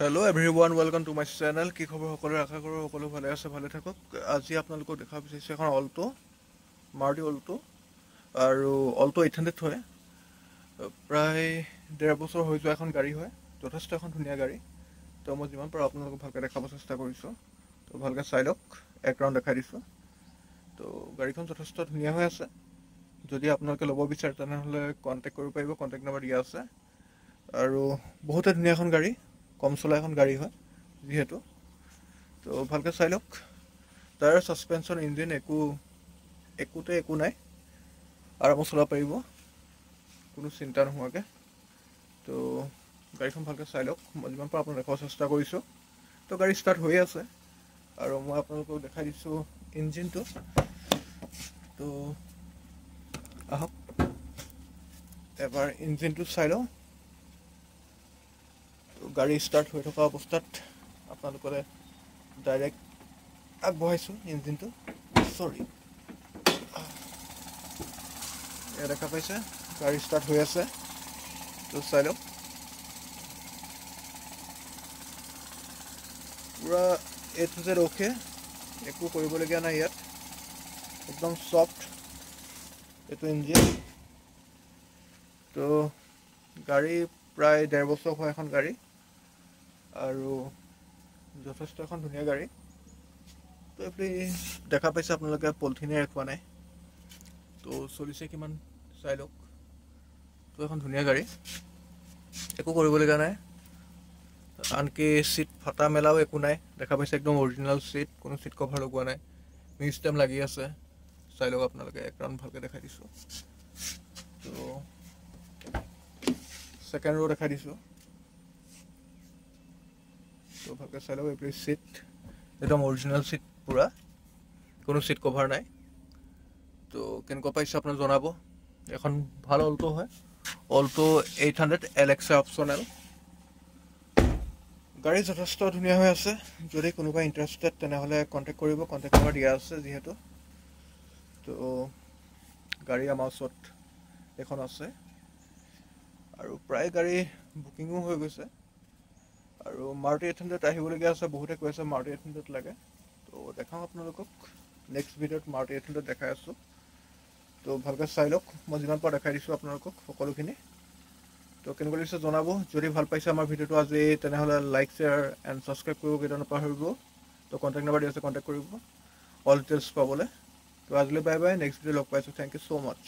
Hello' everyone, welcome to my channel. কি খবৰ সকলোৰে? আশা কৰোঁ সকলো ভালে আছে, ভালে থাকক। আজি আপোনালোকক দেখা বিচাৰিছোঁ এখন অল্টো, মাৰুতি অল্টো, আৰু অল্টো 800 হয়। প্ৰায় 1.5 বছৰ হৈ যোৱা এখন গাড়ী হয়। যথেষ্ট এখন ধুনীয়া গাড়ী। তো মই যিমান পাৰোঁ আপোনালোকক ভালকৈ দেখাব চেষ্টা কৰিছোঁ। তো ভালকৈ চাই লওক, এক ৰাউণ্ড দেখাই দিছোঁ। তো গাড়ীখন যথেষ্ট ধুনীয়া হৈ আছে। যদি আপোনালোকে ল'ব বিচাৰে তেনেহ'লে কণ্টেক্ট কৰিব পাৰিব, কণ্টেক্ট নম্বৰ দিয়া আছে। আৰু বহুতে ধুনীয়া এখন গাড়ী, কম চলা এখন গাড়ী হয় যিহেতু। তো ভালকৈ চাই লওক। টায়াৰ, ছাছপেনশ্যন, ইঞ্জিন একো নাই। আৰামত চলাব পাৰিব, কোনো চিন্তা নোহোৱাকৈ। তো গাড়ীখন ভালকৈ চাই লওক। মই যিমান পাৰোঁ আপোনাক দেখাব চেষ্টা কৰিছোঁ। তো গাড়ী ষ্টাৰ্ট হৈয়ে আছে, আৰু মই আপোনালোকক দেখাই দিছোঁ ইঞ্জিনটো। তো আহক এবাৰ ইঞ্জিনটো চাই লওঁ। গাড়ী ষ্টাৰ্ট হৈ থকা অৱস্থাত আপোনালোকলৈ ডাইৰেক্ট আগবঢ়াইছোঁ ইঞ্জিনটো। এয়া দেখা পাইছে, গাড়ী ষ্টাৰ্ট হৈ আছে। তো চাই লওক, পূৰা A to Z অ'কে, একো কৰিবলগীয়া নাই ইয়াত। একদম ছফ্ট এইটো ইঞ্জিন। তো গাড়ী প্ৰায় 1.5 বছৰ হোৱা এখন গাড়ী, আৰু যথেষ্ট এখন ধুনীয়া গাড়ী। তো আপুনি দেখা পাইছে, আপোনালোকে পলিথিনে ৰাখোৱা নাই। তো চলিছে কিমান চাই লওক। তো এখন ধুনীয়া গাড়ী, একো কৰিবলগীয়া নাই। আনকি চিট ফটা মেলাও একো নাই। দেখা পাইছে একদম অৰিজিনেল চিট, কোনো চিট কভাৰ লগোৱা নাই। মিউজিয়াম লাগি আছে, চাই লওক আপোনালোকে। এক ৰাউণ্ড ভালকৈ দেখাই দিছোঁ। তো ছেকেণ্ড ৰ' দেখাই দিছোঁ। তো ভালকৈ চাই লওক। এইবোৰ চিট একদম অৰিজিনেল চিট, পূৰা কোনো চিট কভাৰ নাই। তো কেনেকুৱা পাইছে আপোনাক জনাব। এখন ভাল অল্টো হয়, অল্টো 800 LX অপশ্যনেল। গাড়ী যথেষ্ট ধুনীয়া হৈ আছে। যদি কোনোবা ইণ্টাৰেষ্টেড তেনেহ'লে কণ্টেক্ট কৰিব, কণ্টেক্ট নম্বৰ দিয়া আছে যিহেতু। তো গাড়ী আমাৰ ওচৰত এখন আছে, আৰু প্ৰায় গাড়ী বুকিঙো হৈ গৈছে। আৰু মাৰুতি 800 আহিবলগীয়া আছে। বহুতে কৈ আছে মাৰুতি 800 লাগে। তো দেখাওঁ আপোনালোকক, নেক্সট ভিডিঅ'ত মাৰুতি 800 দেখাই আছোঁ। তো ভালকৈ চাই লওক। মই যিমান পাৰোঁ দেখাই দিছোঁ আপোনালোকক সকলোখিনি। তো কেনেকুৱা লাগিছে জনাব। যদি ভাল পাইছে আমাৰ ভিডিঅ'টো আজি, তেনেহ'লে লাইক, শ্বেয়াৰ এণ্ড ছাবস্ক্ৰাইব কৰিব কেতিয়াও নাপাহৰিব। তো কণ্টেক্ট নম্বৰ দি আছে, কণ্টেক্ট কৰিব অল ডিটেইলছ পাবলৈ। তো আজিলৈ বাই বাই, নেক্সট ভিডিঅ' লগ পাইছোঁ। Thank you so' much.